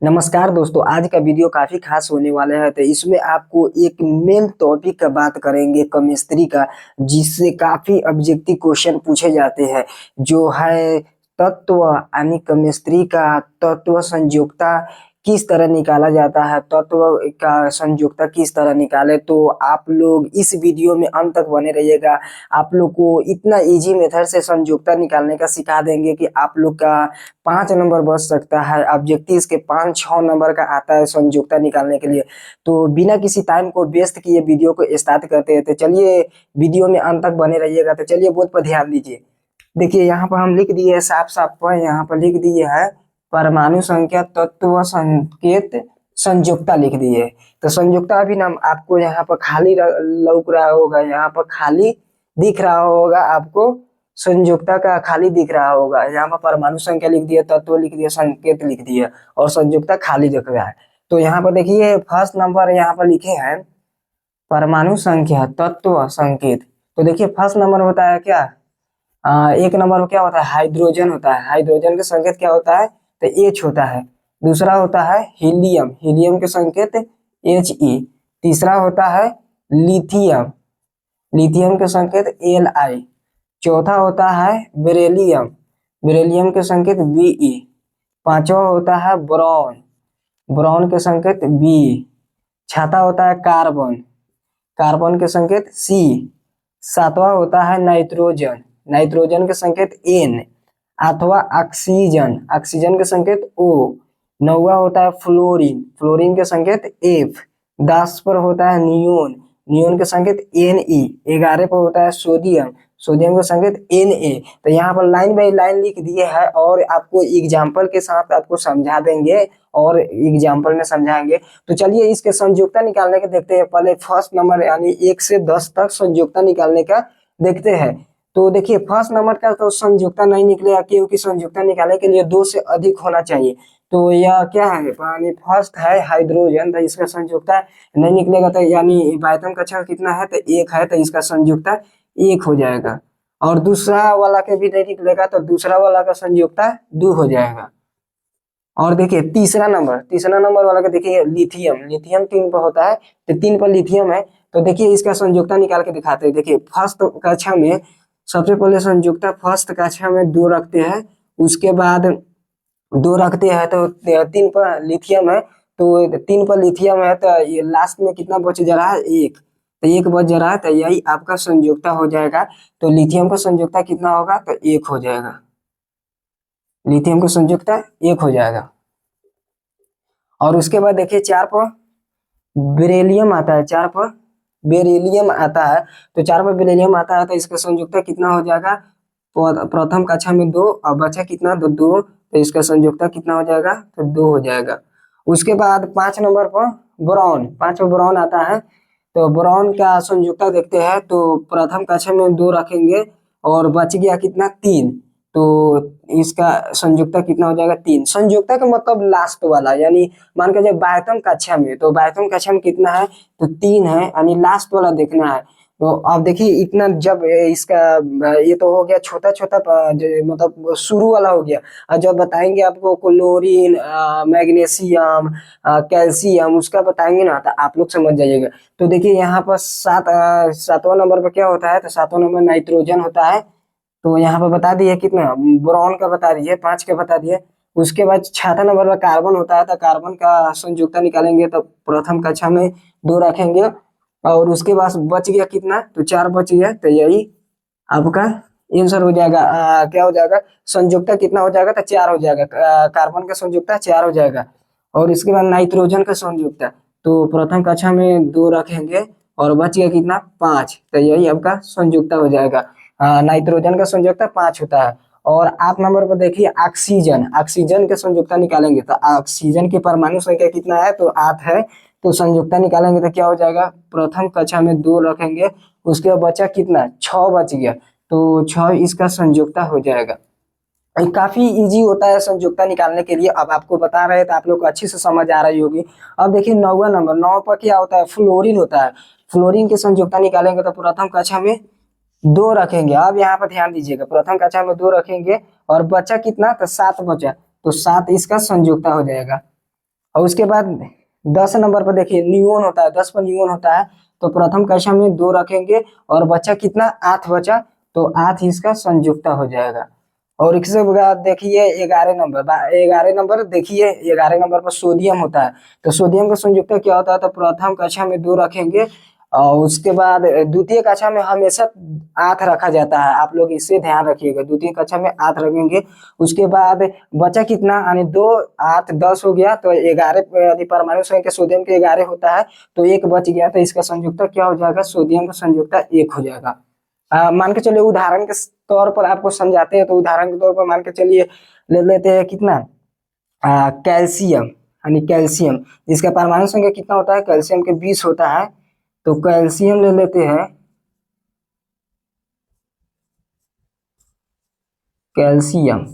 नमस्कार दोस्तों, आज का वीडियो काफी खास होने वाला है। तो इसमें आपको एक मेन टॉपिक का बात करेंगे केमिस्ट्री का, जिससे काफी ऑब्जेक्टिव क्वेश्चन पूछे जाते हैं। जो है तत्व यानी केमिस्ट्री का तत्व संयोजकता किस तरह निकाला जाता है, तत्व का संयोजकता किस तरह निकाले। तो आप लोग इस वीडियो में अंत तक बने रहिएगा। आप लोग को इतना इजी मेथड से संयोजकता निकालने का सिखा देंगे कि आप लोग का 5 नंबर बच सकता है। ऑब्जेक्टिव इसके 5-6 नंबर का आता है संयोजकता निकालने के लिए। तो बिना किसी टाइम को वेस्ट किए वीडियो को स्टार्ट करते हैं। तो चलिए वीडियो में अंत तक बने रहिएगा। तो चलिए बोर्ड पर ध्यान दीजिए। देखिए यहाँ पर हम लिख दिए साफ साफ पर, यहाँ पर लिख दिए है परमाणु संख्या तत्व संकेत संयोजकता लिख दिए। तो संयोजकता अभी नाम आपको यहाँ पर खाली लौक रहा होगा, यहाँ पर खाली दिख रहा होगा आपको, संयोजकता का खाली दिख रहा होगा। यहाँ पर परमाणु संख्या लिख दिया, तत्व लिख दिया, संकेत लिख दिया और संयोजकता खाली दिख रहा है। तो यहाँ पर देखिए फर्स्ट नंबर यहाँ पर लिखे हैं परमाणु संख्या तत्व संकेत। तो देखिए फर्स्ट नंबर होता है क्या, एक नंबर क्या होता है, हाइड्रोजन होता है। हाइड्रोजन का संकेत क्या होता है, तो एच होता है। दूसरा होता है हीलियम, हीलियम के संकेत एच ई। तीसरा होता है लिथियम, लिथियम के संकेत एल आई। चौथा होता है बेरिलियम, बेरिलियम के संकेत बी। पांचवा होता है बोरॉन, बोरॉन के संकेत बी। छठा होता है कार्बन, कार्बन के संकेत सी। सातवां होता है नाइट्रोजन, नाइट्रोजन के संकेत एन। आठवां ऑक्सीजन, ऑक्सीजन के संकेत ओ। नौवां होता है फ्लोरीन, फ्लोरीन के संकेत एफ। 10 पर होता है नियोन, नियोन के संकेत एन ई। 11 पर होता है सोडियम, सोडियम का संकेत एन ए। तो यहाँ पर लाइन बाई लाइन लिख दिए है और आपको एग्जाम्पल के साथ आपको समझा देंगे और एग्जाम्पल में समझाएंगे। तो चलिए इसके संयोजकता निकालने के देखते हैं। पहले फर्स्ट नंबर यानी 1 से 10 तक संयोजकता निकालने का देखते हैं। तो देखिए फर्स्ट नंबर का तो संयोजकता नहीं निकलेगा, क्योंकि संयोजकता निकालने के लिए 2 से अधिक होना चाहिए। तो यह क्या है, यानी फर्स्ट है हाइड्रोजन, तो इसका संयोजकता नहीं निकलेगा। तो यानी वायतम कक्षा कितना है, तो 1 है, तो इसका संयोजकता 1 हो जाएगा। और दूसरा वाला के भी नहीं निकलेगा, तो दूसरा वाला का संयोजकता 2 हो जाएगा। और देखिए तीसरा नंबर वाला का देखिए लिथियम, लिथियम 3 पर होता है, तो 3 पर लिथियम है। तो देखिए इसका संयोजकता निकाल के दिखाते हैं। देखिए फर्स्ट कक्षा में सबसे पहले संयोजकता फर्स्ट कक्षा में 2 रखते हैं, उसके बाद 2 रखते हैं तो 3 पर लिथियम है। तो 3 पर लिथियम है, तो ये लास्ट में कितना बच जा रहा है, 1। तो 1 बच जा रहा है, तो यही आपका संयोजकता हो जाएगा। तो लिथियम का संयोजकता कितना होगा, तो 1 हो जाएगा। लिथियम का संयोजकता 1 हो जाएगा। और उसके बाद देखिए 4 पर बेरिलियम आता है, 4 पर बेरिलियम आता है। तो 4 पर बेरिलियम आता है, तो इसका संयोजकता कितना हो जाएगा, प्रथम कक्षा में 2 और बचा कितना, 2। तो इसका संयोजकता कितना हो जाएगा, तो 2 हो जाएगा। उसके बाद 5 नंबर पर बोरॉन, 5 पर बोरॉन आता है। तो बोरॉन का संयोजकता देखते हैं। तो प्रथम कक्षा में 2 रखेंगे और बच गया कितना, 3। तो इसका संयोजकता कितना हो जाएगा, 3। संयोजकता का मतलब लास्ट वाला, यानी मान के जब बाह्यतम कक्षा में, तो बाह्यतम कक्षा में कितना है, तो 3 है, यानी लास्ट वाला देखना है। तो अब देखिए इतना जब इसका ये तो हो गया छोटा छोटा, मतलब शुरू वाला हो गया। और जब बताएंगे आपको क्लोरीन, मैग्नीशियम, कैल्शियम, उसका बताएंगे ना, तो आप लोग समझ जाइएगा। तो देखिए यहाँ पर 7वां नंबर पर क्या होता है, तो 7वां नंबर नाइट्रोजन होता है। तो यहाँ पर बता दिए कितना, बोरॉन का बता दिए, 5 का बता दिए। उसके बाद 6वां नंबर पर कार्बन होता है। तो कार्बन का संयोजकता निकालेंगे, तो प्रथम कक्षा में 2 रखेंगे और उसके बाद बच गया कितना, तो 4 बच गया। तो यही आपका आंसर हो जाएगा। क्या हो जाएगा, संयोजकता कितना हो जाएगा, तो 4 हो जाएगा। कार्बन का संयोजकता 4 हो जाएगा। और इसके बाद नाइट्रोजन का संयोजकता, तो प्रथम कक्षा में 2 रखेंगे और बच गया कितना, 5। तो यही आपका संयोजकता हो जाएगा। नाइट्रोजन का संयोजकता 5 होता है। और 8 नंबर पर देखिए ऑक्सीजन, ऑक्सीजन के संयोजकता निकालेंगे। तो ऑक्सीजन की परमाणु संख्या कितना है, तो 8 है। तो संयुक्ता निकालेंगे तो क्या हो जाएगा, प्रथम कक्षा में 2 रखेंगे, उसके बाद बचा कितना, 6 बच गया। तो 6 इसका संयुक्ता हो जाएगा। काफी इजी होता है संयुक्ता निकालने के लिए। अब आपको बता रहे तो आप लोग को अच्छे से समझ आ रही होगी। अब देखिए 9वां नंबर, 9 पर क्या होता है, फ्लोरीन होता है। फ्लोरीन की संयुक्ता निकालेंगे तो प्रथम कक्षा में 2 रखेंगे। अब यहाँ पर ध्यान दीजिएगा, प्रथम कक्षा में 2 रखेंगे और बचा कितना, तो 7 बचा। तो 7 इसका संयुक्ता हो जाएगा। और उसके बाद 10 नंबर पर देखिए न्यून होता है, 10 पर न्यून होता है। तो प्रथम कक्षा में 2 रखेंगे और बचा कितना 8 बचा, तो 8 इसका संयुक्ता हो जाएगा। और इसके बाद देखिए 11 नंबर, 11 नंबर देखिए 11 नंबर पर सोडियम होता है। तो सोडियम का संयुक्ता क्या होता है, तो प्रथम कक्षा में 2 रखेंगे और उसके बाद द्वितीय कक्षा में हमेशा 8 रखा जाता है, आप लोग इससे ध्यान रखिएगा, द्वितीय कक्षा में 8 रखेंगे। उसके बाद बचा कितना, यानी 2 8 10 हो गया, तो 11 यदि परमाणु संख्या सोडियम के 11 होता है तो 1 बच गया, तो इसका संयुक्ता क्या हो जाएगा, सोडियम का संयुक्ता 1 हो जाएगा। मान के चलिए उदाहरण के तौर पर आपको समझाते हैं, तो उदाहरण के तौर पर मान के चलिए ले लेते हैं कितना, कैल्शियम, यानी कैल्शियम इसका परमाणु संख्या कितना होता है, कैल्शियम के 20 होता है। तो कैल्शियम ले लेते हैं, कैल्शियम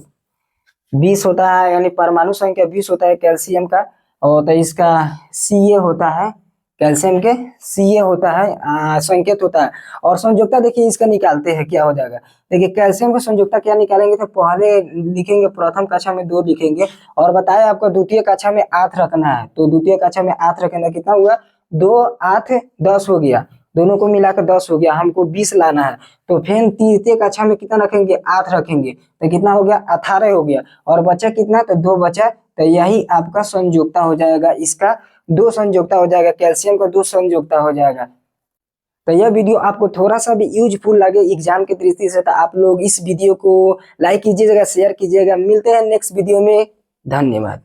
20 होता है, यानी परमाणु संख्या 20 होता है कैल्शियम का। और तो इसका Ca होता है, कैल्शियम के Ca होता है, संकेत होता है। और संयुक्ता देखिए इसका निकालते हैं, क्या हो जाएगा, देखिए कैल्शियम का संयुक्ता क्या निकालेंगे, तो पहले लिखेंगे प्रथम कक्षा में 2 लिखेंगे और बताए आपको द्वितीय कक्षा में 8 रखना है, तो द्वितीय कक्षा में 8 रखेंगे, कितना हुआ 2 8 10 हो गया, दोनों को मिलाकर 10 हो गया, हमको 20 लाना है। तो फिर तृतीय कक्षा में कितना रखेंगे, 8 रखेंगे, तो कितना हो गया 18 हो गया, और बचा कितना, तो 2 बचा, तो यही आपका संयुक्ता हो जाएगा, इसका 2 संयुक्ता हो जाएगा, कैल्शियम का 2 संयुक्ता हो जाएगा। तो यह वीडियो आपको थोड़ा सा भी यूजफुल लगे एग्जाम की दृष्टि से, तो आप लोग इस वीडियो को लाइक कीजिएगा, शेयर कीजिएगा। मिलते हैं नेक्स्ट वीडियो में, धन्यवाद।